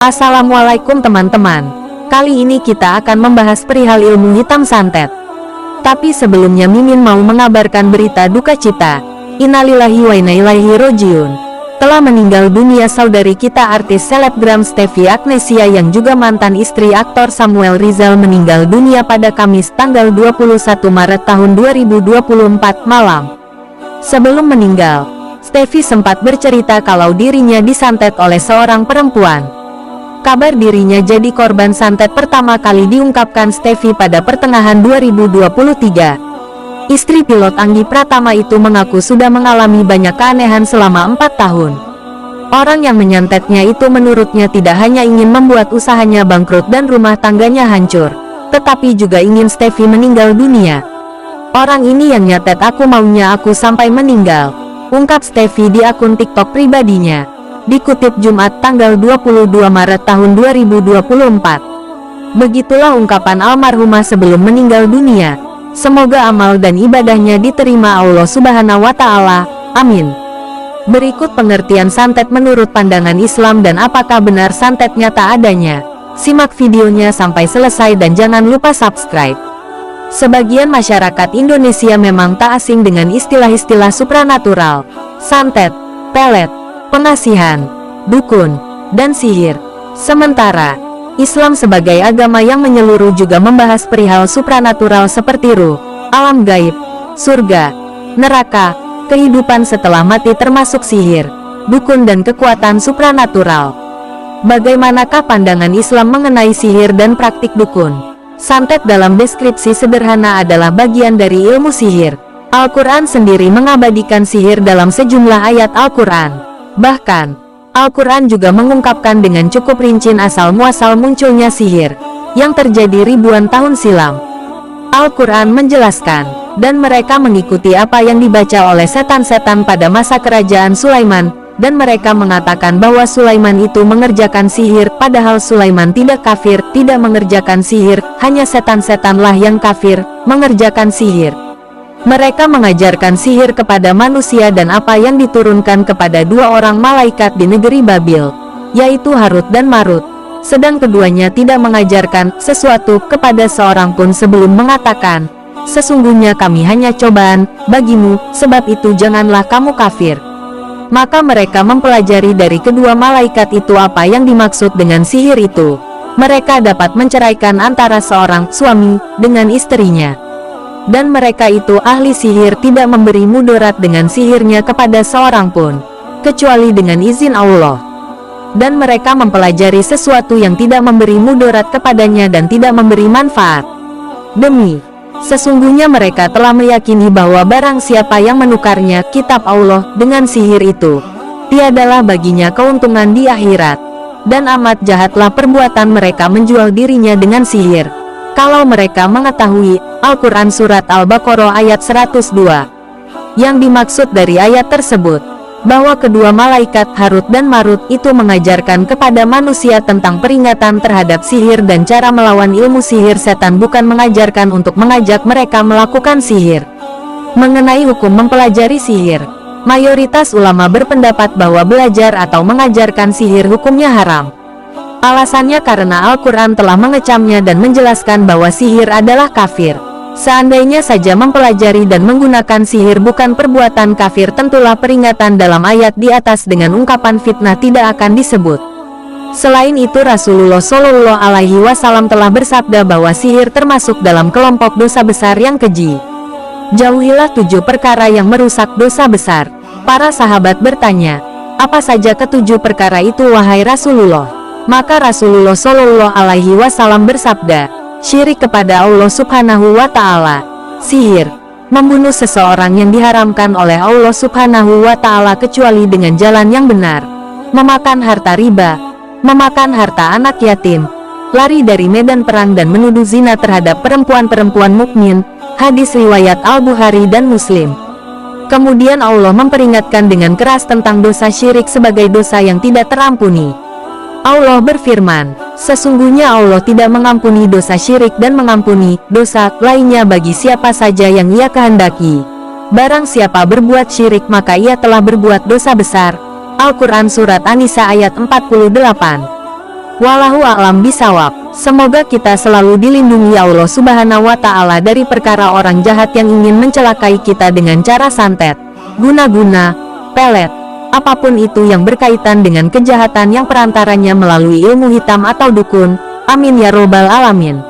Assalamualaikum teman-teman. Kali ini kita akan membahas perihal ilmu hitam santet. Tapi sebelumnya Mimin mau mengabarkan berita duka cita. Innalillahi wa inna ilaihi rojiun. Telah meninggal dunia saudari kita artis selebgram Steffi Agnesia yang juga mantan istri aktor Samuel Rizal meninggal dunia pada Kamis tanggal 21 Maret tahun 2024 malam. Sebelum meninggal, Steffi sempat bercerita kalau dirinya disantet oleh seorang perempuan. Kabar dirinya jadi korban santet pertama kali diungkapkan Steffi pada pertengahan 2023. Istri pilot Anggi Pratama itu mengaku sudah mengalami banyak keanehan selama 4 tahun. Orang yang menyantetnya itu menurutnya tidak hanya ingin membuat usahanya bangkrut dan rumah tangganya hancur, tetapi juga ingin Steffi meninggal dunia. Orang ini yang nyatet aku maunya aku sampai meninggal, ungkap Steffi di akun TikTok pribadinya. Dikutip Jumat tanggal 22 Maret tahun 2024. Begitulah ungkapan almarhumah sebelum meninggal dunia. Semoga amal dan ibadahnya diterima Allah Subhanahu wa Ta'ala. Amin. Berikut pengertian santet menurut pandangan Islam dan apakah benar santetnya tak adanya. Simak videonya sampai selesai dan jangan lupa subscribe. Sebagian masyarakat Indonesia memang tak asing dengan istilah-istilah supranatural, santet, pelet, pengasihan, dukun, dan sihir. Sementara, Islam sebagai agama yang menyeluruh juga membahas perihal supranatural seperti ruh, alam gaib, surga, neraka, kehidupan setelah mati termasuk sihir, dukun dan kekuatan supranatural. Bagaimanakah pandangan Islam mengenai sihir dan praktik dukun? Santet dalam deskripsi sederhana adalah bagian dari ilmu sihir. Al-Quran sendiri mengabadikan sihir dalam sejumlah ayat Al-Quran. Bahkan, Al-Quran juga mengungkapkan dengan cukup rinci asal-muasal munculnya sihir, yang terjadi ribuan tahun silam. Al-Quran menjelaskan, dan mereka mengikuti apa yang dibaca oleh setan-setan pada masa kerajaan Sulaiman, dan mereka mengatakan bahwa Sulaiman itu mengerjakan sihir, padahal Sulaiman tidak kafir, tidak mengerjakan sihir, hanya setan-setanlah yang kafir, mengerjakan sihir. Mereka mengajarkan sihir kepada manusia dan apa yang diturunkan kepada dua orang malaikat di negeri Babil, yaitu Harut dan Marut. Sedang keduanya tidak mengajarkan sesuatu kepada seorang pun sebelum mengatakan, sesungguhnya kami hanya cobaan bagimu, sebab itu janganlah kamu kafir. Maka mereka mempelajari dari kedua malaikat itu apa yang dimaksud dengan sihir itu. Mereka dapat menceraikan antara seorang suami dengan istrinya. Dan mereka itu ahli sihir tidak memberi mudarat dengan sihirnya kepada seorang pun, kecuali dengan izin Allah. Dan mereka mempelajari sesuatu yang tidak memberi mudarat kepadanya dan tidak memberi manfaat. Sesungguhnya mereka telah meyakini bahwa barang siapa yang menukarnya kitab Allah dengan sihir itu, tiadalah baginya keuntungan di akhirat. Dan amat jahatlah perbuatan mereka menjual dirinya dengan sihir. Kalau mereka mengetahui, Al-Quran Surat Al-Baqarah ayat 102. Yang dimaksud dari ayat tersebut, bahwa kedua malaikat Harut dan Marut itu mengajarkan kepada manusia tentang peringatan terhadap sihir dan cara melawan ilmu sihir setan, bukan mengajarkan untuk mengajak mereka melakukan sihir. Mengenai hukum mempelajari sihir, mayoritas ulama berpendapat bahwa belajar atau mengajarkan sihir hukumnya haram. Alasannya karena Al-Quran telah mengecamnya dan menjelaskan bahwa sihir adalah kafir. Seandainya saja mempelajari dan menggunakan sihir bukan perbuatan kafir, tentulah peringatan dalam ayat di atas dengan ungkapan fitnah tidak akan disebut. Selain itu Rasulullah Shallallahu Alaihi Wasallam telah bersabda bahwa sihir termasuk dalam kelompok dosa besar yang keji. Jauhilah 7 perkara yang merusak dosa besar. Para sahabat bertanya, apa saja ke-7 perkara itu wahai Rasulullah? Maka Rasulullah Shallallahu Alaihi Wasallam bersabda, syirik kepada Allah Subhanahu wa Ta'ala, sihir, membunuh seseorang yang diharamkan oleh Allah Subhanahu wa Ta'ala kecuali dengan jalan yang benar, memakan harta riba, memakan harta anak yatim, lari dari medan perang dan menuduh zina terhadap perempuan-perempuan mukmin. Hadis riwayat Al-Bukhari dan Muslim. Kemudian Allah memperingatkan dengan keras tentang dosa syirik sebagai dosa yang tidak terampuni. Allah berfirman, sesungguhnya Allah tidak mengampuni dosa syirik dan mengampuni dosa lainnya bagi siapa saja yang ia kehendaki. Barang siapa berbuat syirik maka ia telah berbuat dosa besar. Al-Quran Surat An-Nisa ayat 48. Wallahu a'lam bisawab. Semoga kita selalu dilindungi Allah Subhanahu wa Ta'ala dari perkara orang jahat yang ingin mencelakai kita dengan cara santet, guna-guna, pelet, apapun itu yang berkaitan dengan kejahatan yang perantaranya melalui ilmu hitam atau dukun. Amin ya robbal alamin.